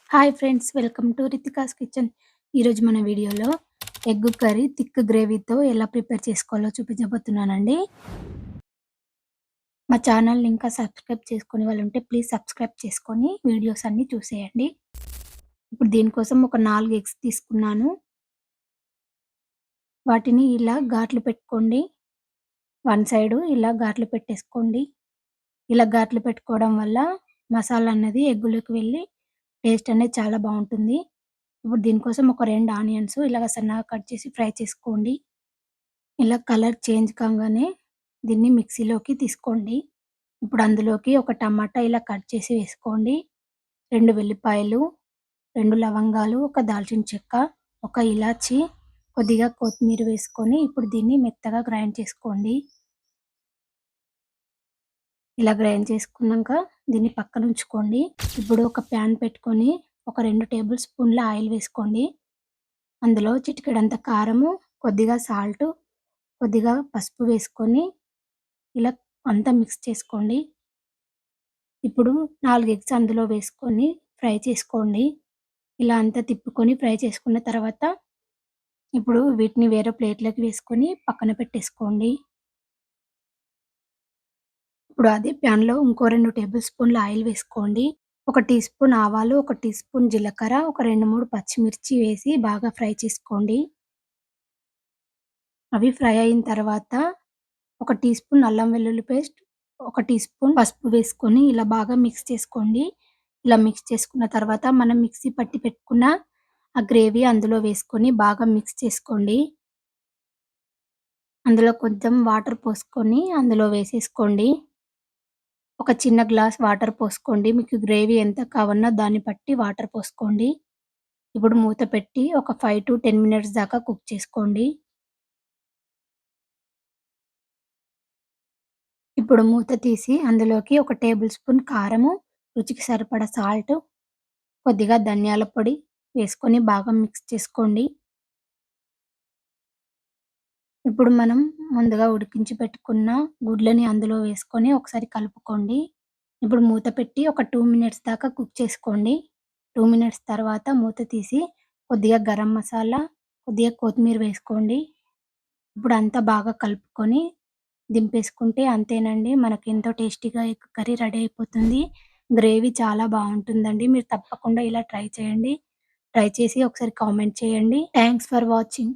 Hi friends, welcome to Ritika's kitchen. ఈరోజు మన వీడియోలో ఎగ్ కర్రీ థిక్ గ్రేవీతో ఎలా ప్రిపేర్ చేసుకోవాలో చూపించబోతున్నానండి. మా ఛానల్ని ఇంకా సబ్స్క్రైబ్ చేసుకునే వాళ్ళు ఉంటే ప్లీజ్ సబ్స్క్రైబ్ చేసుకొని వీడియోస్ అన్నీ చూసేయండి. ఇప్పుడు దీనికోసం ఒక 4 ఎగ్స్ తీసుకున్నాను. వాటిని ఇలా ఘాట్లు పెట్టుకోండి. వన్ సైడు ఇలా ఘాట్లు పెట్టేసుకోండి. ఇలా ఘాట్లు పెట్టుకోవడం వల్ల మసాలా అన్నది ఎగ్గులోకి వెళ్ళి టేస్ట్ అనేది చాలా బావుంటుంది. ఇప్పుడు దీనికోసం ఒక 2 ఆనియన్స్ ఇలాగ సన్నగా కట్ చేసి ఫ్రై చేసుకోండి. ఇలా కలర్ చేంజ్ కాంగానే దీన్ని మిక్సీలోకి తీసుకోండి. ఇప్పుడు అందులోకి ఒక టమాటా ఇలా కట్ చేసి వేసుకోండి. 2 వెల్లిపాయలు, 2 లవంగాలు, ఒక దాల్చిన చెక్క, ఒక ఇలాచి, కొద్దిగా కొత్తిమీర వేసుకొని ఇప్పుడు దీన్ని మెత్తగా గ్రైండ్ చేసుకోండి. ఇలా గ్రైండ్ చేసుకున్నాక దీన్ని పక్కనుంచుకోండి. ఇప్పుడు ఒక ప్యాన్ పెట్టుకొని ఒక 2 టేబుల్ స్పూన్ల ఆయిల్ వేసుకోండి. అందులో చిటికెడంత కారము, కొద్దిగా సాల్టు, కొద్దిగా పసుపు వేసుకొని ఇలా అంతా మిక్స్ చేసుకోండి. ఇప్పుడు 4 ఎగ్స్ అందులో వేసుకొని ఫ్రై చేసుకోండి. ఇలా అంతా తిప్పుకొని ఫ్రై చేసుకున్న తర్వాత ఇప్పుడు వీటిని వేరే ప్లేట్‌లోకి వేసుకొని పక్కన పెట్టేసుకోండి. ఇప్పుడు అదే ప్యాన్‌లో ఇంకో 2 టేబుల్ స్పూన్ల ఆయిల్ వేసుకోండి. ఒక టీ స్పూన్ ఆవాలు, ఒక టీ స్పూన్ జీలకర్ర, ఒక 2, 3 పచ్చిమిర్చి వేసి బాగా ఫ్రై చేసుకోండి. అవి ఫ్రై అయిన తర్వాత ఒక టీ స్పూన్ అల్లం వెల్లుల్లి పేస్ట్, ఒక టీ స్పూన్ పసుపు వేసుకొని ఇలా బాగా మిక్స్ చేసుకోండి. ఇలా మిక్స్ చేసుకున్న తర్వాత మనం మిక్సీ పట్టి పెట్టుకున్న ఆ గ్రేవీ అందులో వేసుకొని బాగా మిక్స్ చేసుకోండి. అందులో కొంచెం వాటర్ పోసుకొని అందులో వేసేసుకోండి. ఒక చిన్న గ్లాస్ వాటర్ పోసుకోండి. మీకు గ్రేవీ ఎంత కావాలనో దాన్ని బట్టి వాటర్ పోసుకోండి. ఇప్పుడు మూత పెట్టి ఒక 5-10 మినిట్స్ దాకా కుక్ చేసుకోండి. ఇప్పుడు మూత తీసి అందులోకి ఒక టేబుల్ స్పూన్ కారము, రుచికి సరిపడా సాల్ట్, కొద్దిగా ధనియాల పొడి వేసుకొని బాగా మిక్స్ చేసుకోండి. ఇప్పుడు మనం ముందుగా ఉడికించి పెట్టుకున్న గుడ్లని అందులో వేసుకొని ఒకసారి కలుపుకోండి. ఇప్పుడు మూత పెట్టి ఒక 2 మినిట్స్ దాకా కుక్ చేసుకోండి. 2 మినిట్స్ తర్వాత మూత తీసి కొద్దిగా గరం మసాలా, కొద్దిగా కొత్తిమీర వేసుకోండి. ఇప్పుడు అంతా బాగా కలుపుకొని దింపేసుకుంటే అంతేనండి. మనకెంతో టేస్టీగా ఎగ్ కర్రీ రెడీ అయిపోతుంది. గ్రేవీ చాలా బావుంటుందండి. మీరు తప్పకుండా ఇలా ట్రై చేయండి. ట్రై చేసి ఒకసారి కామెంట్ చేయండి. Thanks for watching.